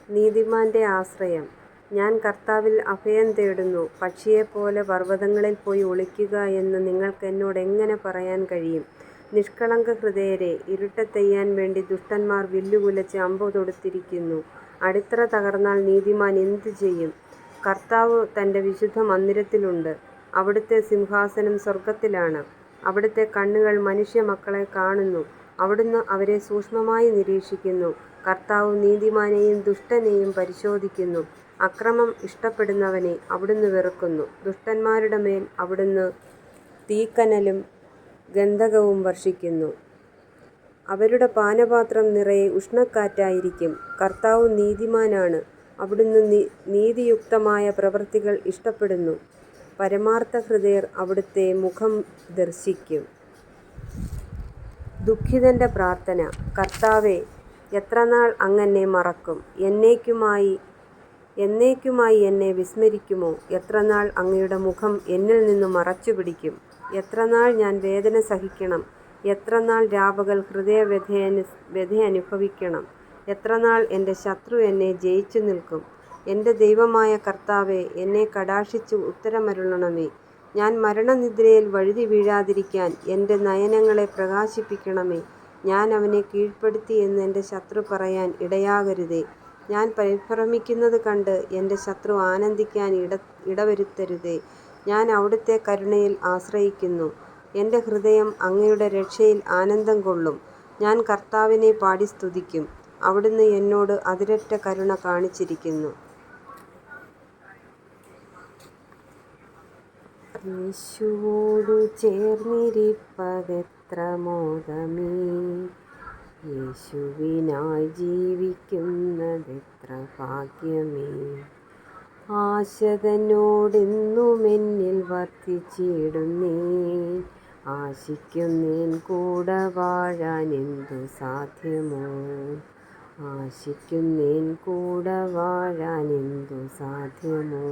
നീതിമാന്റെ ആശ്രയം. ഞാൻ കർത്താവിൽ അഭയം തേടുന്നു. പക്ഷിയെപ്പോലെ പർവ്വതങ്ങളിൽ പോയി ഒളിക്കുക എന്ന് നിങ്ങൾക്ക് എന്നോട് എങ്ങനെ പറയാൻ കഴിയും? നിഷ്കളങ്ക ഹൃദയരെ, ഇരുട്ടത്തെയ്യാൻ വേണ്ടി ദുഷ്ടന്മാർ വില്ലുകുലച്ച് അമ്പു തൊടുത്തിരിക്കുന്നു. അടിത്തറ തകർന്നാൽ നീതിമാൻ എന്തു ചെയ്യും? കർത്താവ് തൻ്റെ വിശുദ്ധ മന്ദിരത്തിലുണ്ട്. അവിടുത്തെ സിംഹാസനം സ്വർഗ്ഗത്തിലാണ്. അവിടുത്തെ കണ്ണുകൾ മനുഷ്യമക്കളെ കാണുന്നു. അവിടുന്ന് അവരെ സൂക്ഷ്മമായി നിരീക്ഷിക്കുന്നു. കർത്താവ് നീതിമാനെയും ദുഷ്ടനെയും പരിശോധിക്കുന്നു. അക്രമം ഇഷ്ടപ്പെടുന്നവനെ അവിടുന്ന് വെറുക്കുന്നു. ദുഷ്ടന്മാരുടെ മേൽ അവിടുന്ന് തീക്കനലും ഗന്ധകവും വർഷിക്കുന്നു. അവരുടെ പാനപാത്രം നിറയെ ഉഷ്ണക്കാറ്റായിരിക്കും. കർത്താവ് നീതിമാനാണ്. അവിടുന്ന് നീതിയുക്തമായ പ്രവൃത്തികൾ ഇഷ്ടപ്പെടുന്നു. പരമാർത്ഥ ഹൃദയർ അവിടുത്തെ മുഖം ദർശിക്കും. ദുഃഖിതന്റെ പ്രാർത്ഥന. കർത്താവേ, എത്രനാൾ അങ്ങെന്നെ മറക്കും? എന്നേക്കുമായി എന്നെ വിസ്മരിക്കുമോ? എത്രനാൾ അങ്ങയുടെ മുഖം എന്നിൽ നിന്ന് മറച്ചുപിടിക്കും? എത്രനാൾ ഞാൻ വേദന സഹിക്കണം? എത്രനാൾ രാപകൽ ഹൃദയവ്യഥയനുഭവിക്കണം? എത്രനാൾ എൻ്റെ ശത്രു എന്നെ ജയിച്ചു നിൽക്കും? എൻ്റെ ദൈവമായ കർത്താവേ, എന്നെ കടാക്ഷിച്ച് ഉത്തരമരുളണമേ. ഞാൻ മരണനിദ്രയിൽ വഴുതി വീഴാതിരിക്കാൻ എൻ്റെ നയനങ്ങളെ പ്രകാശിപ്പിക്കണമേ. ഞാൻ അവനെ കീഴ്പ്പെടുത്തി എന്ന് എൻ്റെ ശത്രു പറയാൻ ഇടയാകരുതേ. ഞാൻ പരിഭ്രമിക്കുന്നത് കണ്ട് എൻ്റെ ശത്രു ആനന്ദിക്കാൻ ഇടവരുത്തരുതേ. ഞാൻ അവിടുത്തെ കരുണയിൽ ആശ്രയിക്കുന്നു. എൻ്റെ ഹൃദയം അങ്ങയുടെ രക്ഷയിൽ ആനന്ദം കൊള്ളും. ഞാൻ കർത്താവിനെ പാടി സ്തുതിക്കും. അവിടുന്ന് എന്നോട് അതിരറ്റ കരുണ കാണിച്ചിരിക്കുന്നു. യേശുവോടു ചേർന്നിരിപ്പതെത്ര മോദമേ, യേശുവിനായി ജീവിക്കുന്നതെത്ര ഭാഗ്യമേ. ആശതന്നോടെന്നുമെന്നിൽ വർദ്ധിച്ചിടുന്നേൻ, ആശിക്കുന്നേൻ കൂടെ വാഴാനെന്തു സാധ്യമോ? ആശിക്കുന്നേൻ കൂടെ വാഴാനെന്തു സാധ്യമോ?